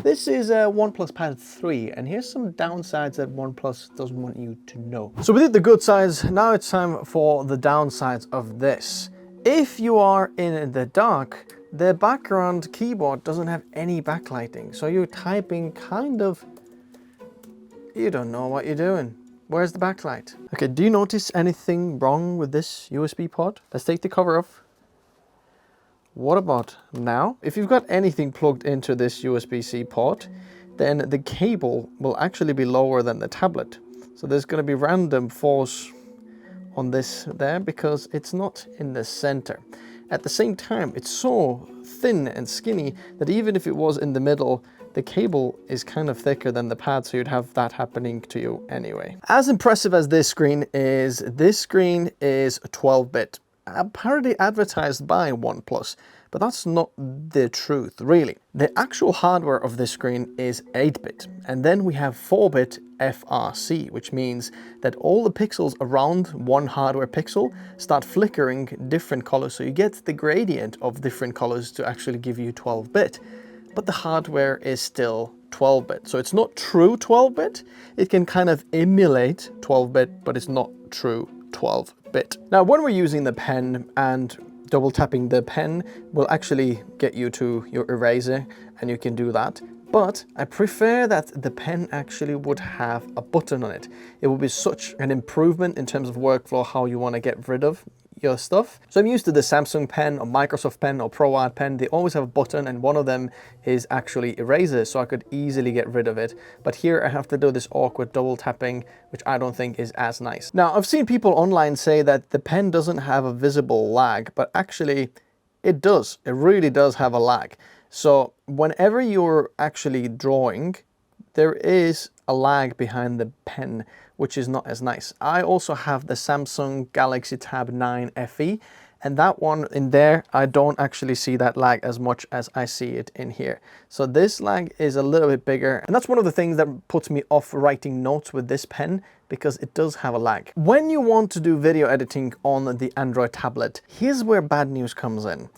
This is a OnePLUS Pad 3, and here's some downsides that OnePlus doesn't want you to know. So we did the good sides, now it's time for the downsides of this. If you are in the dark, the background keyboard doesn't have any backlighting, so you're typing kind of, you don't know what you're doing. Where's the backlight? Okay, do you notice anything wrong with this USB port? Let's take the cover off. What about now? If you've got anything plugged into this USB-C port, then the cable will actually be lower than the tablet. So there's going to be random force on this there because it's not in the center. At the same time, it's so thin and skinny that even if it was in the middle, the cable is kind of thicker than the pad, so you'd have that happening to you anyway. As impressive as this screen is 12-bit. Apparently advertised by OnePlus, but that's not the truth, really. The actual hardware of this screen is 8-bit, and then we have 4-bit FRC, which means that all the pixels around one hardware pixel start flickering different colors, so you get the gradient of different colors to actually give you 12-bit. But the hardware is still 12-bit, so it's not true 12-bit. It can kind of emulate 12-bit, but it's not true 12-bit. Now, when we're using the pen and double tapping the pen will actually get you to your eraser, and you can do that. But I prefer that the pen actually would have a button on it. It will be such an improvement in terms of workflow, how you want to get rid of your stuff. So I'm used to the Samsung pen or Microsoft pen or ProArt pen. They always have a button, and one of them is actually eraser, so I could easily get rid of it. But here I have to do this awkward double tapping, which I don't think is as nice. Now, I've seen people online say that the pen doesn't have a visible lag, but actually it does. It really does have a lag. So whenever you're actually drawing, there is a lag behind the pen, which is not as nice. I also have the Samsung Galaxy Tab 9 FE, and that one in there, I don't actually see that lag as much as I see it in here. So this lag is a little bit bigger, and that's one of the things that puts me off writing notes with this pen, because it does have a lag. When you want to do video editing on the Android tablet, here's where bad news comes in.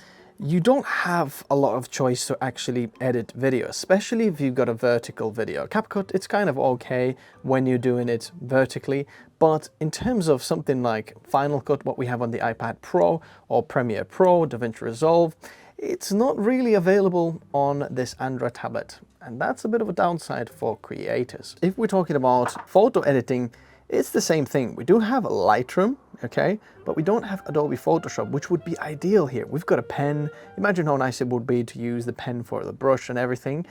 You don't have a lot of choice to actually edit video, especially if you've got a vertical video. CapCut, it's kind of okay when you're doing it vertically, but in terms of something like Final Cut, what we have on the iPad Pro or Premiere Pro, DaVinci Resolve, it's not really available on this Android tablet. And that's a bit of a downside for creators. If we're talking about photo editing, it's the same thing. We do have Lightroom, okay, but we don't have Adobe Photoshop, which would be ideal here. We've got a pen. Imagine how nice it would be to use the pen for the brush and everything,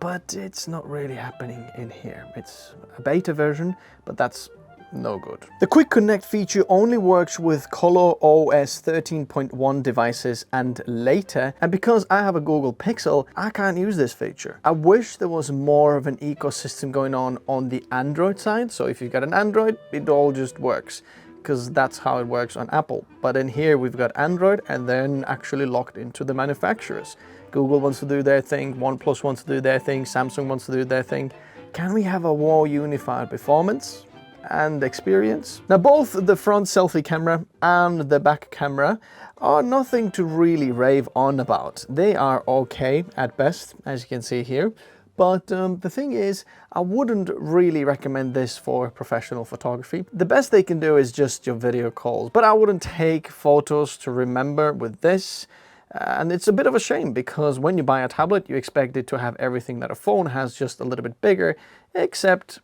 but it's not really happening in here. It's a beta version, but that's no good. The Quick Connect feature only works with ColorOS 13.1 devices and later, and because I have a Google Pixel, I can't use this feature. I wish there was more of an ecosystem going on the Android side, so if you've got an Android, it all just works, because that's how it works on Apple. But in here we've got Android and then actually locked into the manufacturers. Google wants to do their thing, OnePlus wants to do their thing, Samsung wants to do their thing. Can we have a more unified performance and experience? Now, both the front selfie camera and the back camera are nothing to really rave on about. They are okay at best, as you can see here. But the thing is, I wouldn't really recommend this for professional photography. The best they can do is just your video calls, but I wouldn't take photos to remember with this. And it's a bit of a shame, because when you buy a tablet, you expect it to have everything that a phone has, just a little bit bigger, except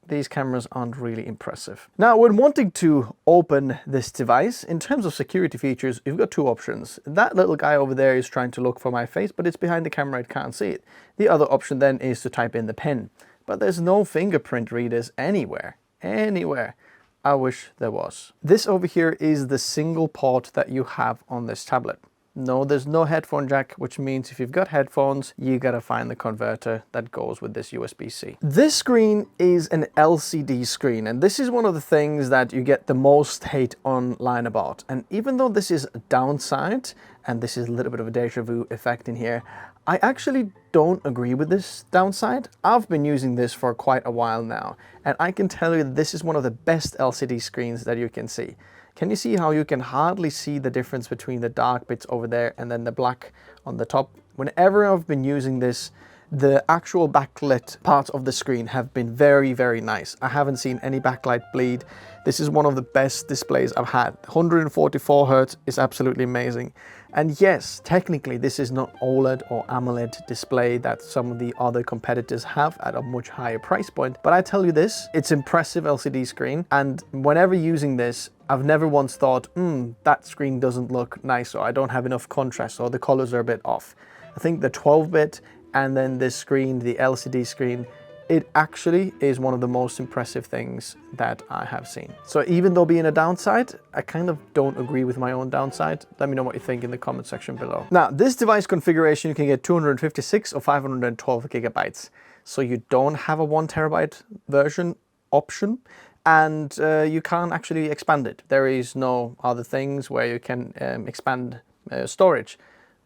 these cameras aren't really impressive. Now, when wanting to open this device, in terms of security features, you've got two options. That little guy over there is trying to look for my face, but it's behind the camera, it can't see it. The other option then is to type in the PIN, but there's no fingerprint readers anywhere. I wish there was. This over here is the single port that you have on this tablet. No, there's no headphone jack, which means if you've got headphones, you gotta find the converter that goes with this USB-C. This screen is an LCD screen, and this is one of the things that you get the most hate online about. And even though this is a downside, and this is a little bit of a deja vu effect in here, I actually don't agree with this downside. I've been using this for quite a while now, and I can tell you that this is one of the best LCD screens that you can see. Can you see how you can hardly see the difference between the dark bits over there and then the black on the top? Whenever I've been using this, The actual backlit parts of the screen have been very, very nice. I haven't seen any backlight bleed. This is one of the best displays I've had. 144 Hz is absolutely amazing. And yes, technically this is not OLED or AMOLED display that some of the other competitors have at a much higher price point. But I tell you this, it's impressive LCD screen. And whenever using this, I've never once thought, that screen doesn't look nice, or I don't have enough contrast, or the colors are a bit off. I think the 12-bit and then this screen, the LCD screen, it actually is one of the most impressive things that I have seen. So even though being a downside, I kind of don't agree with my own downside. Let me know what you think in the comment section below. Now, this device configuration, you can get 256 or 512 gigabytes. So you don't have a 1 terabyte version option, and you can't actually expand it. There is no other things where you can expand storage.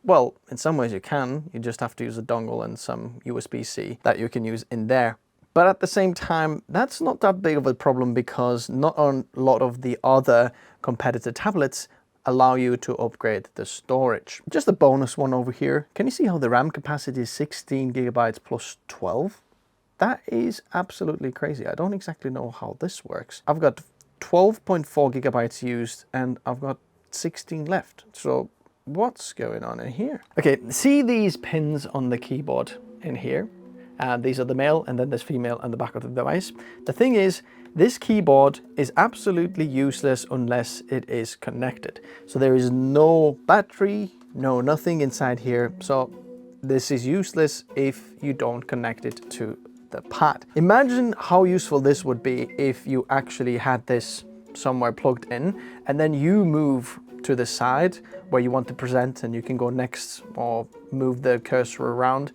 Well, in some ways you can, you just have to use a dongle and some USB-C that you can use in there. But at the same time, that's not that big of a problem, because not a lot of the other competitor tablets allow you to upgrade the storage. Just a bonus one over here. Can you see how the RAM capacity is 16 gigabytes plus 12? That is absolutely crazy. I don't exactly know how this works. I've got 12.4 gigabytes used and I've got 16 left. So what's going on in here? Okay, see these pins on the keyboard in here? These are the male and then there's female on the back of the device. The thing is, this keyboard is absolutely useless unless it is connected. So there is no battery, no nothing inside here. So this is useless if you don't connect it to the pad. Imagine how useful this would be if you actually had this somewhere plugged in and then you move to the side where you want to present and you can go next or move the cursor around.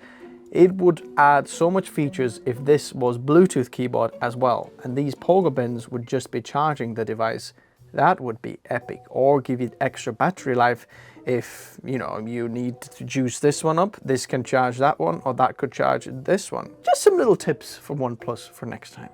It would add so much features if this was Bluetooth keyboard as well, and these pogo pins would just be charging the device. That would be epic. Or give it extra battery life. If you need to juice this one up, this can charge that one, or that could charge this one. Just some little tips for OnePlus for next time.